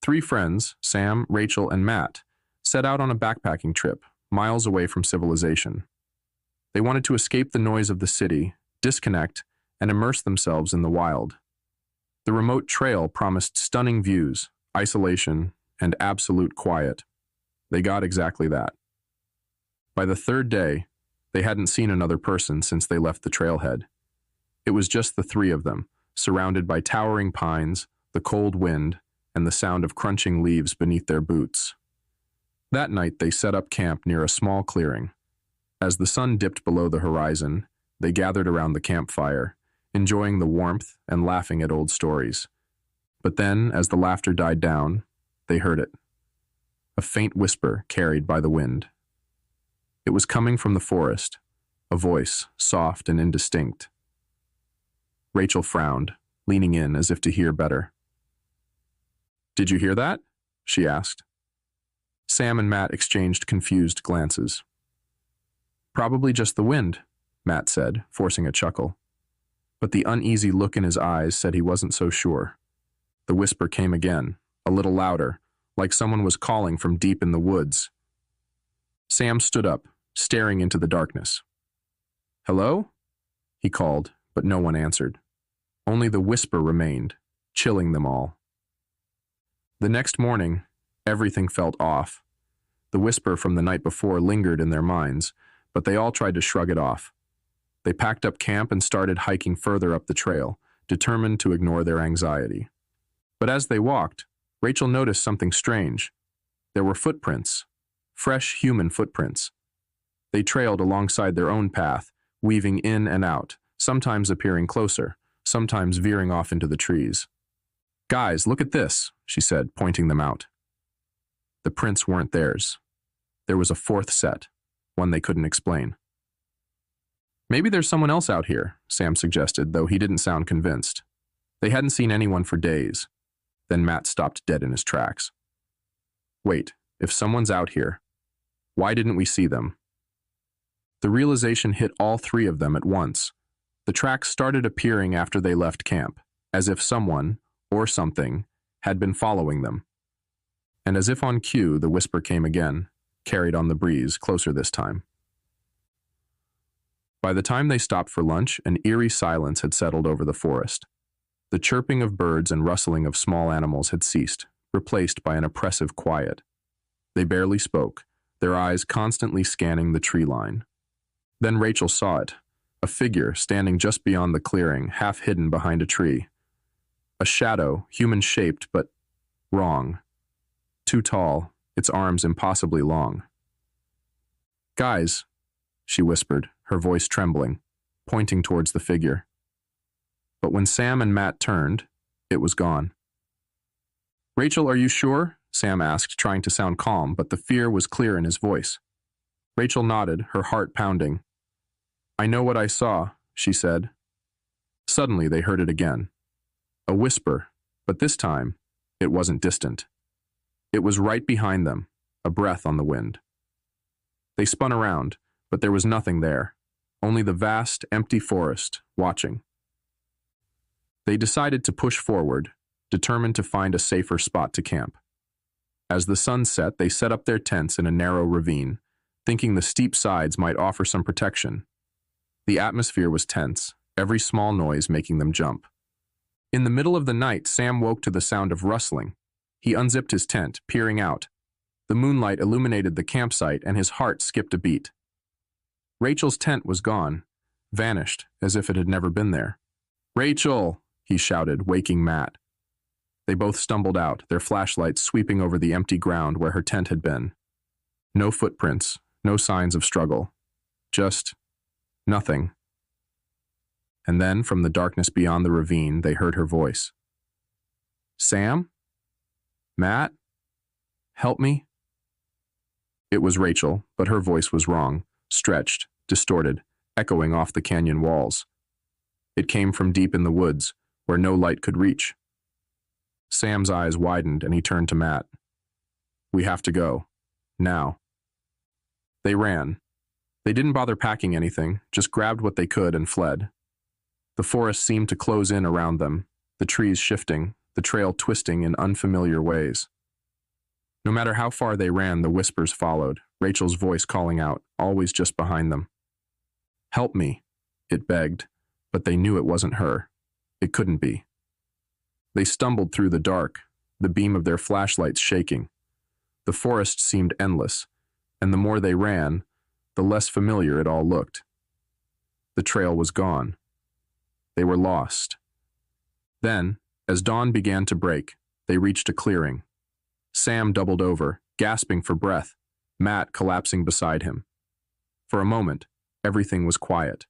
Three friends, Sam, Rachel, and Matt, set out on a backpacking trip, miles away from civilization. They wanted to escape the noise of the city, disconnect, and immerse themselves in the wild. The remote trail promised stunning views, isolation, and absolute quiet. They got exactly that. By the third day, they hadn't seen another person since they left the trailhead. It was just the three of them, surrounded by towering pines, the cold wind, and the sound of crunching leaves beneath their boots. That night, they set up camp near a small clearing. As the sun dipped below the horizon, they gathered around the campfire, enjoying the warmth and laughing at old stories. But then, as the laughter died down, they heard it. A faint whisper carried by the wind. It was coming from the forest, a voice, soft and indistinct. Rachel frowned, leaning in as if to hear better. "Did you hear that?" she asked. Sam and Matt exchanged confused glances. "Probably just the wind," Matt said, forcing a chuckle. But the uneasy look in his eyes said he wasn't so sure. The whisper came again, a little louder, like someone was calling from deep in the woods. Sam stood up, staring into the darkness. "Hello?" he called, but no one answered. Only the whisper remained, chilling them all. The next morning, everything felt off. The whisper from the night before lingered in their minds, but they all tried to shrug it off. They packed up camp and started hiking further up the trail, determined to ignore their anxiety. But as they walked, Rachel noticed something strange. There were footprints, fresh human footprints. They trailed alongside their own path, weaving in and out, sometimes appearing closer, sometimes veering off into the trees. "Guys, look at this," she said, pointing them out. The prints weren't theirs. There was a fourth set, one they couldn't explain. "Maybe there's someone else out here," Sam suggested, though he didn't sound convinced. They hadn't seen anyone for days. Then Matt stopped dead in his tracks. "Wait, if someone's out here, why didn't we see them?" The realization hit all three of them at once. The tracks started appearing after they left camp, as if someone, or something, had been following them. And as if on cue, the whisper came again, carried on the breeze, closer this time. By the time they stopped for lunch, an eerie silence had settled over the forest. The chirping of birds and rustling of small animals had ceased, replaced by an oppressive quiet. They barely spoke, their eyes constantly scanning the tree line. Then Rachel saw it, a figure standing just beyond the clearing, half hidden behind a tree. A shadow, human-shaped, but wrong. Too tall, its arms impossibly long. "Guys," she whispered, her voice trembling, pointing towards the figure. But when Sam and Matt turned, it was gone. "Rachel, are you sure?" Sam asked, trying to sound calm, but the fear was clear in his voice. Rachel nodded, her heart pounding. "I know what I saw," she said. Suddenly they heard it again. A whisper, but this time, it wasn't distant. It was right behind them, a breath on the wind. They spun around, but there was nothing there, only the vast, empty forest, watching. They decided to push forward, determined to find a safer spot to camp. As the sun set, they set up their tents in a narrow ravine, thinking the steep sides might offer some protection. The atmosphere was tense, every small noise making them jump. In the middle of the night, Sam woke to the sound of rustling. He unzipped his tent, peering out. The moonlight illuminated the campsite, and his heart skipped a beat. Rachel's tent was gone, vanished, as if it had never been there. "Rachel!" he shouted, waking Matt. They both stumbled out, their flashlights sweeping over the empty ground where her tent had been. No footprints, no signs of struggle. Just nothing. And then, from the darkness beyond the ravine, they heard her voice. "Sam? Matt? Help me?" It was Rachel, but her voice was wrong, stretched, distorted, echoing off the canyon walls. It came from deep in the woods, where no light could reach. Sam's eyes widened and he turned to Matt. "We have to go. Now." They ran. They didn't bother packing anything, just grabbed what they could and fled. The forest seemed to close in around them, the trees shifting, the trail twisting in unfamiliar ways. No matter how far they ran, the whispers followed, Rachel's voice calling out, always just behind them. "Help me," it begged, but they knew it wasn't her. It couldn't be. They stumbled through the dark, the beam of their flashlights shaking. The forest seemed endless, and the more they ran, the less familiar it all looked. The trail was gone. They were lost. Then, as dawn began to break, they reached a clearing. Sam doubled over, gasping for breath, Matt collapsing beside him. For a moment, everything was quiet.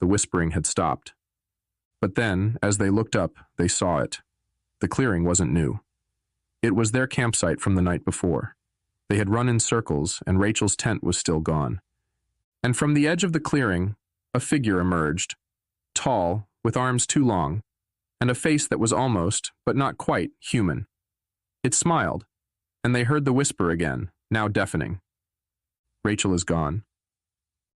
The whispering had stopped. But then, as they looked up, they saw it. The clearing wasn't new. It was their campsite from the night before. They had run in circles, and Rachel's tent was still gone. And from the edge of the clearing, a figure emerged, tall, with arms too long, and a face that was almost, but not quite, human. It smiled, and they heard the whisper again, now deafening. "Rachel is gone.